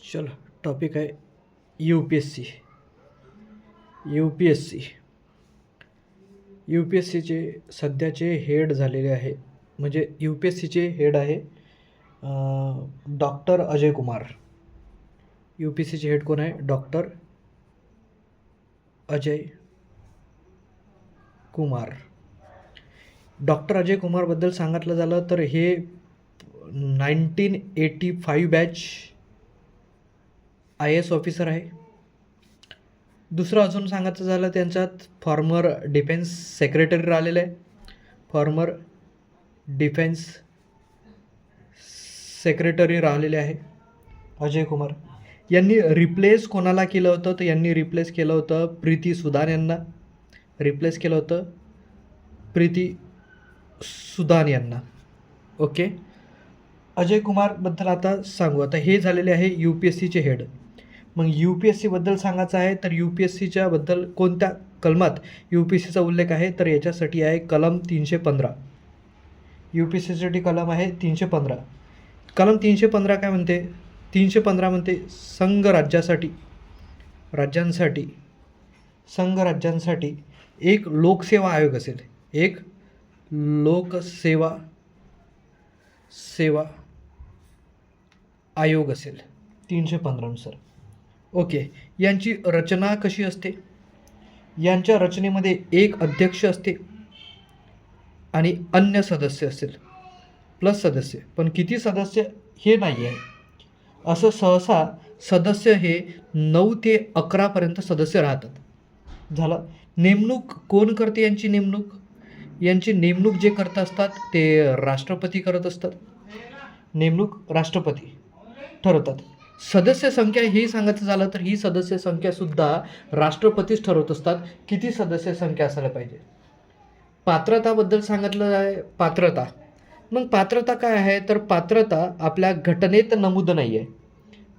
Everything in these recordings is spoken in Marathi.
चलो टॉपिक आहे UPSC. UPSCचे सध्याचे हेड झालेले आहे, म्हणजे UPSCचे हेड आहे डॉक्टर अजय कुमार. UPSCचे हेड कोण आहे? डॉक्टर अजय कुमार. डॉक्टर अजय कुमारबद्दल सांगितलं झालं तर हे 1985 बॅच IAS ऑफिसर आहे. दुसरं अजून सांगायचं झालं त्यांच्यात फॉर्मर डिफेन्स सेक्रेटरी राहिलेलं आहे. फॉर्मर डिफेन्स सेक्रेटरी राहिलेले आहे अजय कुमार. यांनी रिप्लेस कोणाला केलं होतं? तर यांनी रिप्लेस केलं होतं प्रीती सुदान यांना. रिप्लेस केलं होतं प्रीती सुदान यांना. ओके, अजय कुमारबद्दल आता सांगू. आता हे झालेले आहे UPSCचे हेड. मग UPSCबद्दल सांगायचं आहे तर UPSCच्या बद्दल कोणत्या कलमात UPSCचा उल्लेख आहे? तर याच्यासाठी आहे कलम 315. UPSCसाठी कलम आहे 315. कलम 315 काय म्हणते? 315 म्हणते संघराज्यांसाठी एक लोकसेवा आयोग असेल. एक लोकसेवा आयोग असेल 315 नुसार. ओके, यांची रचना कशी असते? यांच्या रचनेमध्ये एक अध्यक्ष असते आणि अन्य सदस्य असेल प्लस सदस्य. पण किती सदस्य हे नाही आहे. असं सहसा सदस्य हे 9 ते 11पर्यंत सदस्य राहतात. झालं. नेमणूक कोण करते? यांची नेमणूक जे करत असतात ते राष्ट्रपती करत असतात. नेमणूक राष्ट्रपती ठरवतात. सदस्य संख्या ही सांगायचं झालं तर ही सदस्य संख्यासुद्धा राष्ट्रपतीच ठरवत असतात किती सदस्य संख्या असायला पाहिजे. पात्रताबद्दल सांगितलं आहे. पात्रता, मग पात्रता काय आहे? तर पात्रता आपल्या घटनेत नमूद नाही आहे,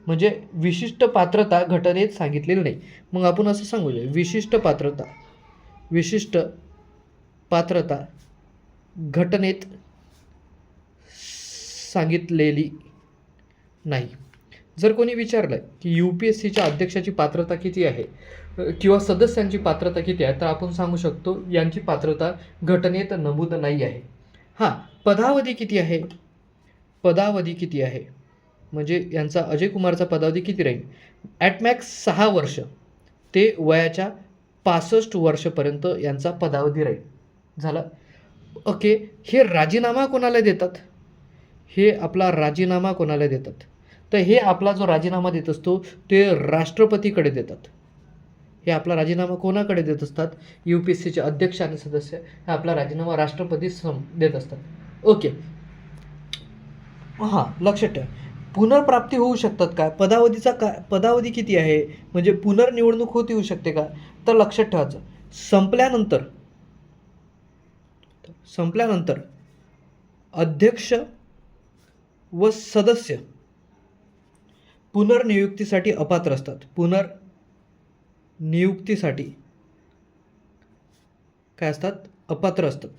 म्हणजे विशिष्ट पात्रता घटनेत सांगितलेली नाही. मग आपण असं सांगूया विशिष्ट पात्रता घटनेत सांगितलेली नाही. जर कोणी विचारलं की UPSCच्या अध्यक्षाची पात्रता किती आहे किंवा सदस्यांची पात्रता किती आहे, तर आपण सांगू शकतो यांची पात्रता घटनेत नमूद नाही आहे. हां, पदावधी किती आहे? म्हणजे यांचा अजय कुमारचा पदावधी किती राहील? ॲट मॅक्स 6 वर्ष ते वयाच्या 65 वर्षपर्यंत यांचा पदावधी राहील. झालं. ओके, हे राजीनामा कोणाला देतात? हे आपला राजीनामा कोणाला देतात? तर हे आपला जो राजीनामा देत असतो ते राष्ट्रपतीकडे देतात. हे आपला राजीनामा कोणाकडे देत असतात? UPSCचे अध्यक्ष आणि सदस्य हे आपला राजीनामा राष्ट्रपती देत असतात. ओके, हां, लक्षात ठेवा. पुनर्प्राप्ती होऊ शकतात का? पदावधी किती आहे? म्हणजे पुनर्निवडणूक होऊ शकते का? तर लक्षात ठेवायचं, संपल्यानंतर अध्यक्ष व सदस्य पुनर्नियुक्तीसाठी अपात्र असतात. पुनर्नियुक्तीसाठी काय असतात? अपात्र असतात.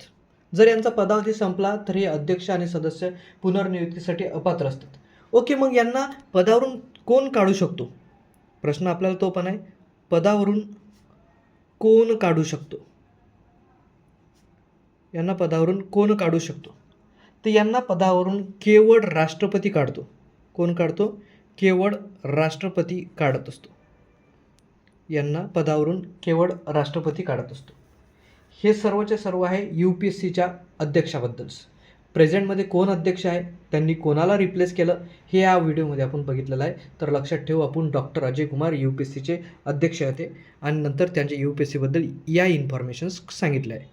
जर यांचा पदावधी संपला तर हे अध्यक्ष आणि सदस्य पुनर्नियुक्तीसाठी अपात्र असतात. ओके, मग यांना पदावरून कोण काढू शकतो? प्रश्न आपल्याला तो पण आहे, पदावरून कोण काढू शकतो? यांना पदावरून कोण काढू शकतो? तर यांना पदावरून केवळ राष्ट्रपती काढतो. कोण काढतो? केवळ राष्ट्रपती काढत असतो. यांना पदावरून केवळ राष्ट्रपती काढत असतो. हे सर्वचे सर्व आहे UPSCच्या अध्यक्षाबद्दल. प्रेझेंटमध्ये कोण अध्यक्ष आहे, त्यांनी कोणाला रिप्लेस केलं, हे या व्हिडिओमध्ये आपण बघितलेलं आहे. तर लक्षात ठेवू, आपण डॉक्टर अजय कुमार UPSCचे अध्यक्ष होते आणि नंतर त्यांच्या UPSCबद्दल या इन्फॉर्मेशन्स सांगितल्या आहे.